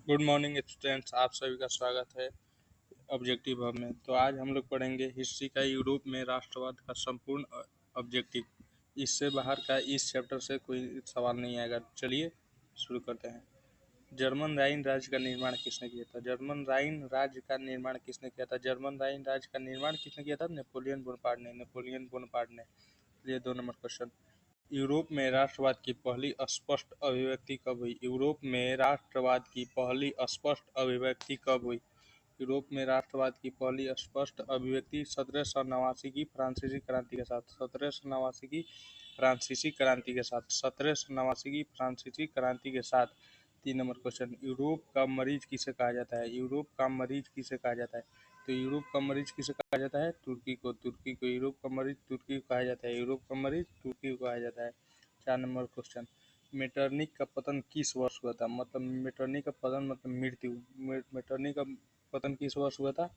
Good morning students, आप सभी का स्वागत है ऑब्जेक्टिव हब में। तो आज हम लोग पढ़ेंगे हिस्ट्री का यूरोप में राष्ट्रवाद का संपूर्ण ऑब्जेक्टिव। इससे बाहर का इस चैप्टर से कोई सवाल नहीं आएगा। चलिए शुरू करते हैं। जर्मन राइन राज्य का निर्माण किसने किया था? जर्मन राइन राज्य का निर्माण किसने किया था? जर्मन राइन राज्य का निर्माण किसने किया था? नेपोलियन बोनापार्ट ने। नेपोलियन बोनापार्ट ने। ये 2 नंबर क्वेश्चन। यूरोप में राष्ट्रवाद की पहली स्पष्ट अभिव्यक्ति कब हुई? यूरोप में राष्ट्रवाद की पहली स्पष्ट अभिव्यक्ति कब हुई? यूरोप में राष्ट्रवाद की पहली स्पष्ट अभिव्यक्ति 1789 की फ्रांसीसी क्रांति के साथ। 1789 की फ्रांसीसी क्रांति के साथ। 1789 की फ्रांसीसी क्रांति के साथ। 3 नंबर क्वेश्चन। यूरोप का मरीज किसे कहा जाता है? यूरोप का मरीज किसे कहा जाता है? तो यूरोप का मरीज किसे कहा जाता है? तुर्की को। तुर्की को यूरोप का मरीज तुर्की को कहा जाता है। यूरोप का मरीज तुर्की को कहा जाता है। 4 नंबर क्वेश्चन। मेटरनिक का पतन किस वर्ष हुआ था? मतलब मेटरनिक का पतन मतलब मृत्यु। मेटरनिक का पतन किस वर्ष हुआ था?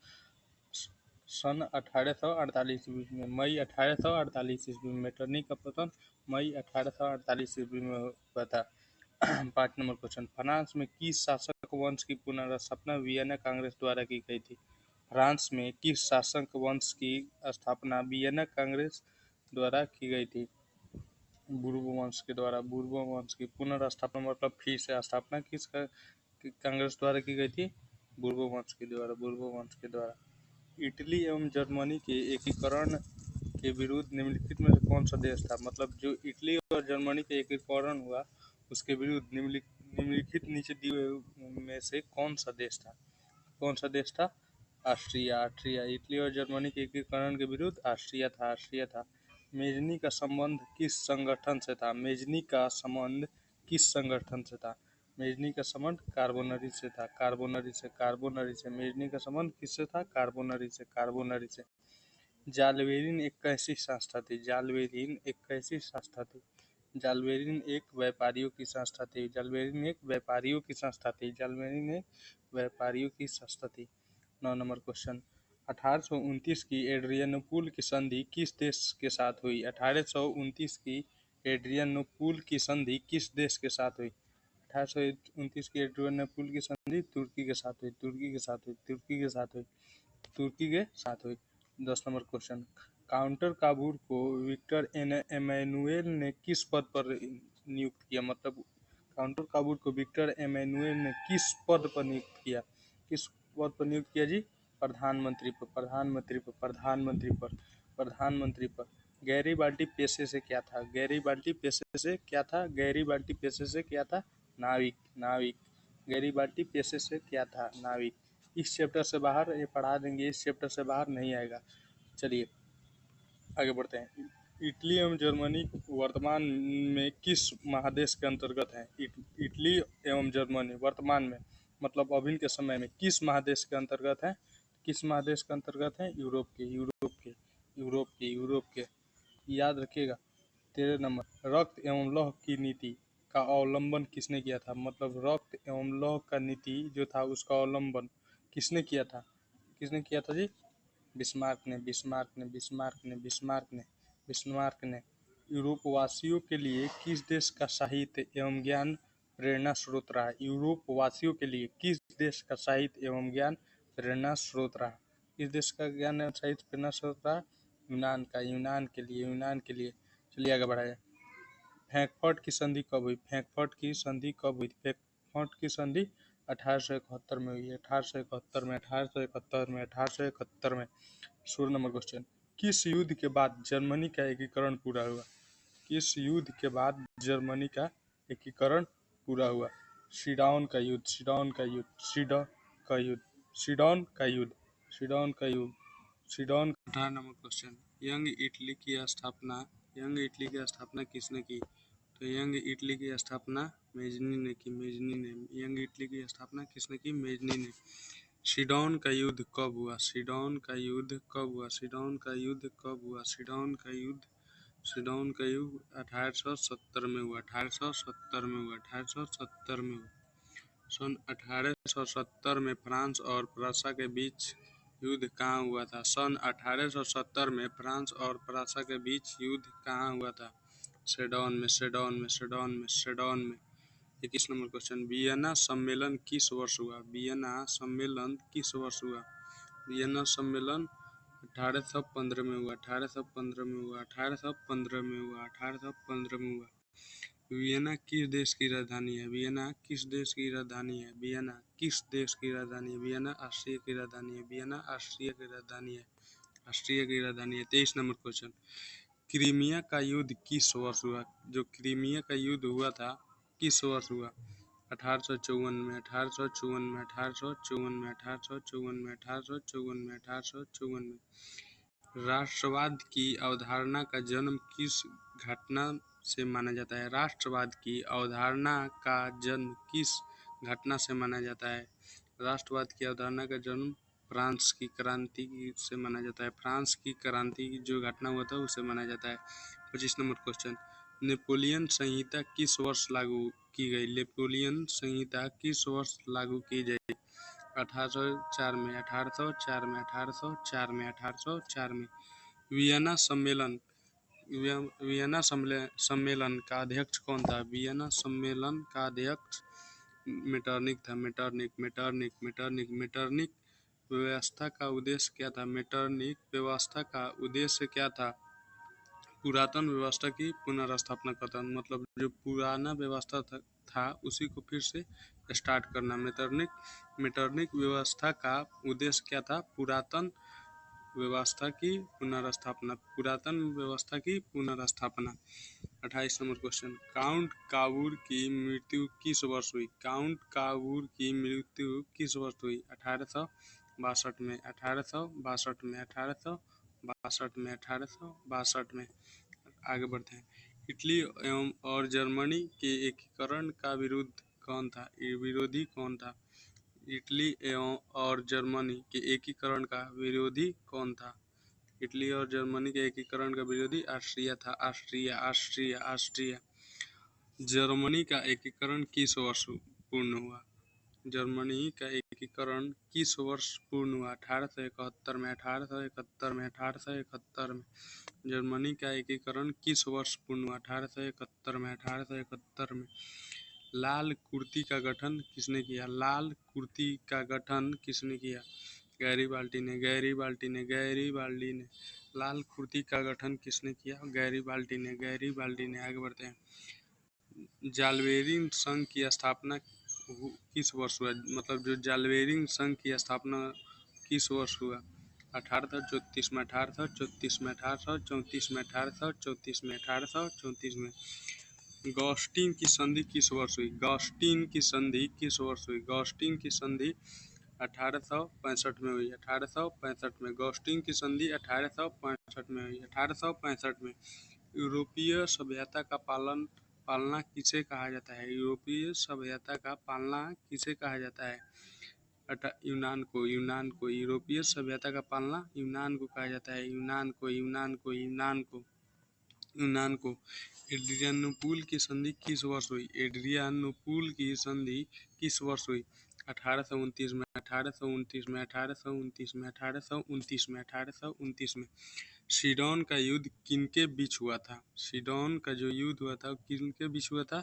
सन 1848 ईस्वी में। मई 1848 ईस्वी में मेटरनिक का पतन मई 1848 ईस्वी में हुआ था। 5 नंबर क्वेश्चन। फ्रांस में किस शासक वंश की पुनर्स्थापना वियना कांग्रेस द्वारा की गई थी? फ्रांस में किस शासक वंश की स्थापना वियना कांग्रेस द्वारा की गई थी? बूर्बो वंश के द्वारा। बूर्बो वंश की पुनर्स्थापना मतलब फिर से स्थापना किस कांग्रेस द्वारा की गई थी? बूर्बो वंश के द्वारा। बूर्बो वंश के द्वारा। इटली एवं जर्मनी के एकीकरण के विरुद्ध निम्नलिखित में से कौन सा देश था? मतलब जो इटली और जर्मनी का एकीकरण हुआ उसके विरुद्ध निम्नलिखित नीचे दिए हुए में से कौन सा देश था? कौन सा देश था? ऑस्ट्रिया। ऑस्ट्रिया। इटली और जर्मनी के एकीकरण के विरुद्ध ऑस्ट्रिया था। ऑस्ट्रिया था। मेजनी का संबंध किस संगठन से था? मेजनी का संबंध किस संगठन से था? मेजनी का संबंध कार्बोनरी से था। कार्बोनरी से। कार्बोनरी से। मेजनी का संबंध किससे था? कार्बोनरी से। कार्बोनरी से। जालवेरिन एक कैसी संस्था थी? जालवेरिन एक कैसी संस्था थी? जालवेरिन एक व्यापारियों की संस्था थी। जालवेरिन एक व्यापारियों की संस्था थी। जालवेरिन एक व्यापारियों की संस्था थी। 9 नंबर क्वेश्चन। 1829 की एड्रियानोपुल की संधि किस देश के साथ हुई? 1829 की एड्रियानोपुल की संधि किस देश के साथ हुई? 1829 की एड्रियानोपुल की संधि तुर्की के साथ हुई। तुर्की के साथ हुई। तुर्की के साथ हुई। तुर्की के साथ हुई। 10 नंबर क्वेश्चन। काउंटर काबूर को विक्टर एमेनुएल ने किस पद पर नियुक्त किया? मतलब काउंटर काबूर को विक्टर एमेनुएल ने किस पद पर नियुक्त किया? किस पद पर नियुक्त किया जी? प्रधानमंत्री पर। प्रधानमंत्री पर। प्रधानमंत्री पर। प्रधानमंत्री पर। गैरीबाल्डी पेशे से क्या था? गैरीबाल्डी पेशे से क्या था? गैरीबाल्डी पेशे से क्या था? नाविक। नाविक। गैरीबाल्डी पेशे से क्या था? नाविक। इस चैप्टर से बाहर ये पढ़ा देंगे, इस चैप्टर से बाहर नहीं आएगा। चलिए आगे बढ़ते हैं। इटली एवं जर्मनी वर्तमान में किस महादेश के अंतर्गत हैं? इटली एवं जर्मनी वर्तमान में मतलब अभी के समय में किस महादेश के अंतर्गत हैं? किस महादेश के अंतर्गत हैं? यूरोप के। यूरोप के। यूरोप के। यूरोप के। याद रखिएगा। 13 नंबर। रक्त एवं लौह की नीति का अवलंबन किसने किया था? मतलब रक्त एवं लौह का नीति जो था उसका अवलंबन किसने किया था? किसने किया था जी? बिस्मार्क ने। बिस्मार्क ने। बिस्मार्क ने। बिस्मार्क ने। बिस्मार्क ने। यूरोपवासियों के लिए किस देश का साहित्य एवं ज्ञान प्रेरणा स्रोत रहा? यूरोपवासियों के लिए किस देश का साहित्य एवं ज्ञान प्रेरणा स्रोत रहा? किस देश का ज्ञान एवं साहित्य प्रेरणा स्रोत रहा? यूनान का। यूनान के लिए। यूनान के लिए। चलिए आगे बढ़ाए। फ्रैंकफर्ट की संधि कब हुई? फ्रैंकफर्ट की संधि कब हुई? फ्रैंकफर्ट की संधि 1871 में हुई। 1871 में। 1871 में। 1871 में। 16 नंबर क्वेश्चन। किस युद्ध के बाद जर्मनी का एकीकरण पूरा हुआ? किस युद्ध के बाद जर्मनी का एकीकरण पूरा हुआ? सीडाउन का युद्ध। सीडाउन का युद्ध। सीडा का युद्ध। सीडौन का युद्ध। सीडौन का युद्ध। सीडौन। 18 नंबर क्वेश्चन। यंग इटली की स्थापना यंग इटली की स्थापना किसने की? तो यंग इटली की स्थापना मेजनी ने की। मेजनी ने। यंग इटली की स्थापना किसने की? मेजनी ने। सीडौन का युद्ध कब हुआ? सीडौन का युद्ध कब हुआ? सीडौन का युद्ध कब हुआ? सीडौन का युद्ध। सीडौन का युद्ध 1870 में हुआ। 1870 में हुआ। 1870 में हुआ। सन 1870 में फ्रांस और प्रसा के बीच युद्ध कहाँ हुआ था? सन 1870 में फ्रांस और प्रसा के बीच युद्ध कहाँ हुआ था? सेडौन में। सेडौन में। सेडौन में। सेडौन में। 21 नंबर क्वेश्चन, वियना सम्मेलन किस वर्ष हुआ? वियना सम्मेलन किस वर्ष हुआ? वियना सम्मेलन 1815 में हुआ, 1815 में हुआ, 1815 में हुआ, 1815 में हुआ। वियना किस देश की राजधानी है? वियना किस देश की राजधानी है? वियना किस देश की राजधानी है? वियना ऑस्ट्रिया की राजधानी है। वियना ऑस्ट्रिया की राजधानी है। ऑस्ट्रिया की राजधानी है। 23 नंबर क्वेश्चन, क्रीमिया का युद्ध किस वर्ष हुआ? जो क्रीमिया का युद्ध हुआ था किस वर्ष हुआ? 1854 में, 1854 में, 1854 में, 1854 में, 1854 में, 1854 में। राष्ट्रवाद की अवधारणा का जन्म किस घटना से माना जाता है? राष्ट्रवाद की अवधारणा का जन्म किस घटना से माना जाता है? राष्ट्रवाद की अवधारणा का जन्म फ्रांस की क्रांति से माना जाता है। फ्रांस की क्रांति की जो घटना हुआ था उसे माना जाता है। 25 नंबर क्वेश्चन, नेपोलियन संहिता किस वर्ष लागू की गई? नेपोलियन संहिता किस वर्ष लागू की गई? 1804 में, 1804 में, 1804 में, 1804 में। वियना सम्मेलन, वियना सम्मेलन का अध्यक्ष कौन था? वियना सम्मेलन का अध्यक्ष मेटरनिक था। मेटरनिक, मेटरनिक, मेटरनिक, मेटरनिक व्यवस्था का उद्देश्य क्या था? मेटरनिक व्यवस्था का उद्देश्य क्या था? पुरातन व्यवस्था की पुनर्स्थापना करता, मतलब जो पुराना व्यवस्था था उसी को फिर से स्टार्ट करना। मेटरनिक व्यवस्था का उद्देश्य क्या था? पुरातन व्यवस्था की पुनर्स्थापना, पुरातन व्यवस्था की पुनर्स्थापना। 28 नंबर क्वेश्चन, काउंट काबूर की मृत्यु किस वर्ष हुई? काउंट काबूर की मृत्यु किस वर्ष हुई? 1862 में, 1862 में, 1862 में, 1862 में। आगे बढ़ते हैं, इटली एवं और जर्मनी के एकीकरण का विरोध कौन था? विरोधी कौन था? इटली एवं और जर्मनी के एकीकरण का विरोधी कौन था? इटली और जर्मनी के एकीकरण का विरोधी ऑस्ट्रिया था। Austria, Austria, Austria. जर्मनी का एकीकरण किस वर्ष पूर्ण हुआ? जर्मनी का एकीकरण किस वर्ष पूर्ण हुआ? 1871 में, 1871 में, 1871 में। जर्मनी का एकीकरण किस वर्ष पूर्ण हुआ? 1871 में, 1871 में। लाल कुर्ती का गठन किसने किया? लाल कुर्ती का गठन किसने किया? गैरीबाल्डी ने, गैरीबाल्डी ने, गैरीबाल्डी ने। लाल कुर्ती का गठन किसने किया? गैरीबाल्डी ने, गैरीबाल्डी ने। आगे बढ़ते हैं, जालबेरिंग संघ की स्थापना किस वर्ष हुआ? मतलब जो जालबेरिंग संघ की स्थापना किस वर्ष हुआ? 1834 में, 1834 में, 1834 में, 1834 में, 1834 में। गॉस्टिन की संधि किस वर्ष हुई? गॉस्टिन की संधि किस वर्ष हुई? गॉस्टिन की संधि 1865 में हुई, 1865 में। गॉस्टिन की संधि 1865 में हुई, 1865 में। यूरोपीय सभ्यता का पालना किसे कहा जाता है? यूरोपीय सभ्यता का पालना किसे कहा जाता है? यूनान को, यूनान को। यूरोपीय सभ्यता का पालना यूनान को कहा जाता है। यूनान को, यूनान को, यूनान को, यूनान को। एड्रियानोपुल की संधि किस वर्ष हुई? एड्रियानोपुल की संधि किस वर्ष हुई? 1829 में, 1829 में, 1829 में, 1829 में, 1829 में। सीडोन का युद्ध किनके बीच हुआ था? सीडोन का जो युद्ध हुआ था किनके बीच हुआ था?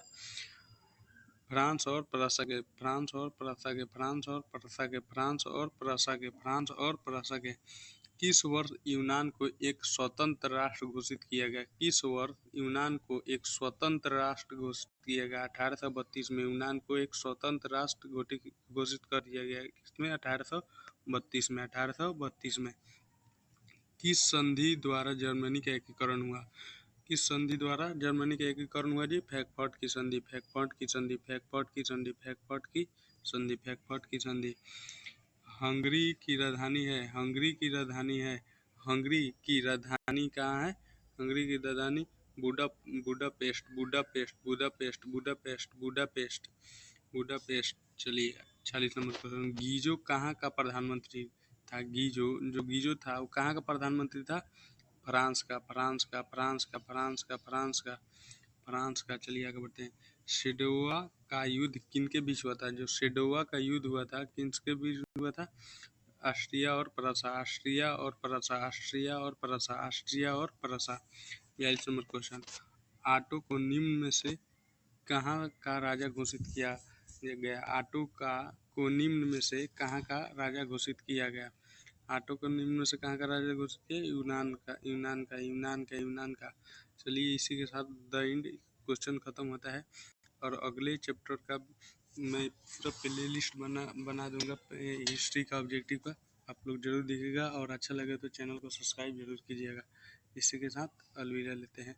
फ्रांस और प्रसा के, फ्रांस और प्रसा के, फ्रांस और प्रसा के, फ्रांस और प्रसा के, फ्रांस और प्रसा के। किस वर्ष यूनान को एक स्वतंत्र राष्ट्र घोषित किया गया? किस वर्ष यूनान को एक स्वतंत्र राष्ट्र घोषित किया गया? 1832 में यूनान को एक स्वतंत्र राष्ट्र घोषित कर दिया गया। किसमें? 1832 में, 1832 में। किस संधि द्वारा जर्मनी का एकीकरण हुआ? किस संधि द्वारा जर्मनी का एकीकरण हुआ जी? फ्रैंकफर्ट की संधि, फ्रैंकफर्ट की संधि, फ्रैंकफर्ट की संधि, फ्रैंकफर्ट की संधि, फ्रैंकफर्ट की संधि। हंगरी की राजधानी है, हंगरी की राजधानी है, हंगरी की राजधानी कहाँ है? हंगरी की राजधानी Budapest, Budapest, Budapest, Budapest, Budapest, Budapest. चलिए 40 नंबर क्वेश्चन, गीजो कहाँ का प्रधानमंत्री था? गीजो, जो गीजो था वो कहाँ का प्रधानमंत्री था? फ्रांस का, फ्रांस का, फ्रांस का, फ्रांस का, फ्रांस का, फ्रांस का। चलिए आगे बढ़ते हैं, सेडोवा का युद्ध किनके बीच हुआ था? जो सेडोवा का युद्ध हुआ था किसके बीच हुआ था? ऑस्ट्रिया और प्रसा, ऑस्ट्रिया और प्रसा, ऑस्ट्रिया और प्रसा, ऑस्ट्रिया और प्रसा। 42 नंबर क्वेश्चन, ऑटो को निम्न में से कहाँ का राजा घोषित किया गया? आटो का को निम्न में से कहाँ का राजा घोषित किया गया? आटो को निम्न में से कहाँ का राजा घोषित किया? यूनान का। चलिए इसी के साथ द एंड क्वेश्चन खत्म होता है। और अगले चैप्टर का मैं पूरा प्ले लिस्ट बना दूंगा हिस्ट्री का ऑब्जेक्टिव का, आप लोग जरूर देखिएगा और अच्छा लगे तो चैनल को सब्सक्राइब जरूर कीजिएगा। इसी के साथ अलविदा लेते हैं।